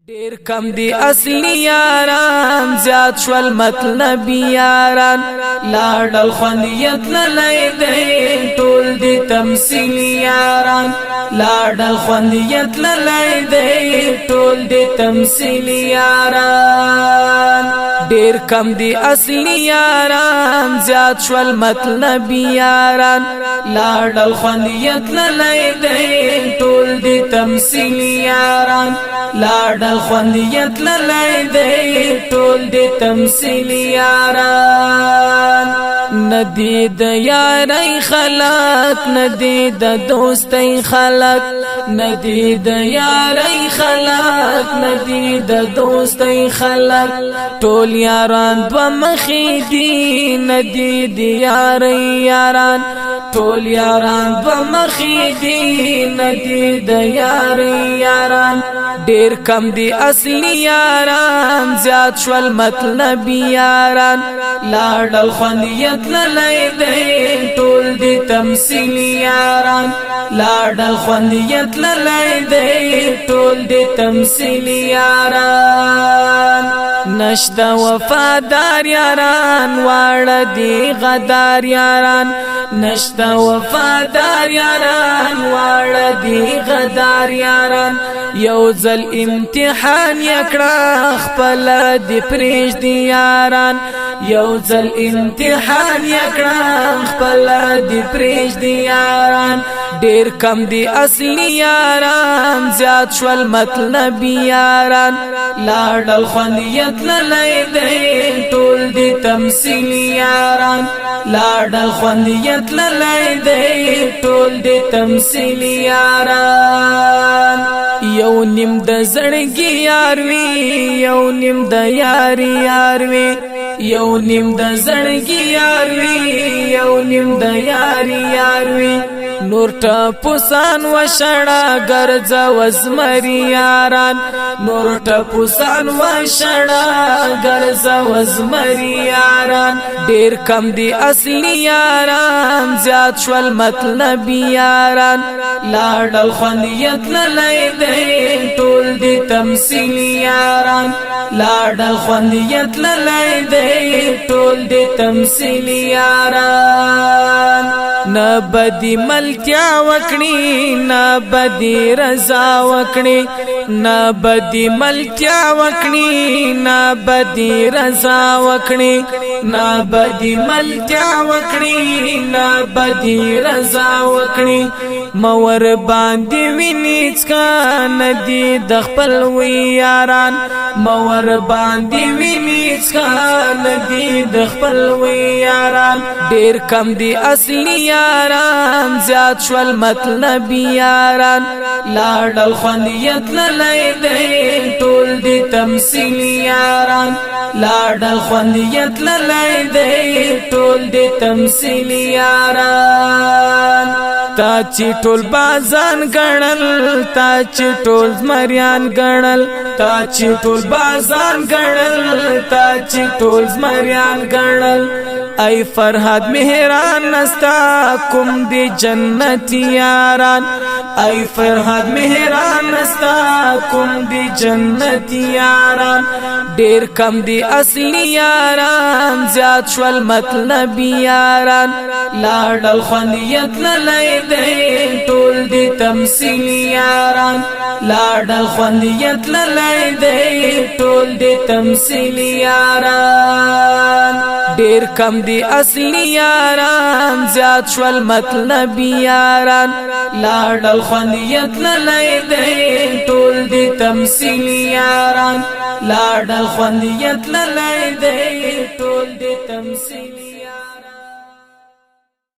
ډیر کم دی اصلی یاران زیاد شول مطلبی یاران لاړل خوندیت للی دی ټول دی تمثیلی یاران لاړل خوندیت للی دی ټول دی تمثیلی یاران ډیر کم دی اصلی یاران زیاد شول مطلبی یاران لاړل خوندیت للی دی ټول دی تمثیلی یاران لاړل خوندیت للی دی ټول دی تمثیلی یاران ندی د یاری خلق ندی د دوستی خلق ندی د یاری خلق ندی د دوستی خلق ټول یاران دو مخی دی ندی د یاری یاران ټول یاران دو مخی دی ندی د یاری یاران ډیر کم دی اصلی یاران زیاد شول مطلبی یاران لاړل خوندیت للی دی ټول دی تمثیلی یاران لاړل خوندیت للی دی ټول دی تمثیلی یاران نشتا وفادار یاران واړه دی غدار یاران نشتا وفادار یاران واړه دی غدار یاران یو ځل امتحان یکړه خپل دی پریږ دی یاران یو ځل امتحان یکړه خپل دی پریږ دی یاران ډیر کم دی اصلی یاران زیاد شول مطلبی یاران لاړل خوندیت للی دی ټول دی تمثیلی یاران لاړل خوندیت للی دی ټول دی تمثیلی یاران یو نیم د زړګي یار وی یو نیم د یاری یار وی یو نیم د زړګي یار وی یو نیم د یاری یار وی نور ټپوسان وشړه ګرځ وزمری یاران نور ټپوسان وشړه ګرځ وزمری یاران ډیر کم دی اصلی یاران زیاد شول مطلبی یاران لاړل خوندیت للی دی ټول دی تمثیلی یاران لاړل خوندیت للی دی ټول دی تمثیلی یاران نبدی ملتیا وکړي نبدی رضا وکړي نبدی ملتیا وکړي نبدی رضا وکړي نبدی ملتیا وکړي نبدی رضا وکړي مور باندې ویني څکا ندی د خپل وی یاران مور باندې ویني څکا ندی د خپل وی یاران ډیر کم دی اصلی یاران زیاد شول مطلبی یاران لاړل خوندیت للی دی ټول دی تمثیلی یاران لاړل خوندیت للی دی ټول دی تمثیلی یاران تا چې ټول بازان ګڼل تا چې ټول زمریان ګڼل تا چې ټول بازان ګڼل تا چې ټول زمریان ګڼل ای فرحاد مهران نستا کوم دی جنت یاران ای فرحاد مهران نستا کوم دی جنت یاران ډیر کم دی اصلی یاران زیاد شول مطلبی یاران لاړل خوندیت للی دی ټول دی تمثیلی یاران لاړل خوندیت للی دی ټول دی تمثیلی یاران ډیر کم دی اصلی یاران زیاد شول مطلبی یاران لاړل خوندیت للی دی ټول دی تمثیلی یاران لاړل خوندیت للی دی ټول دی تمثیلی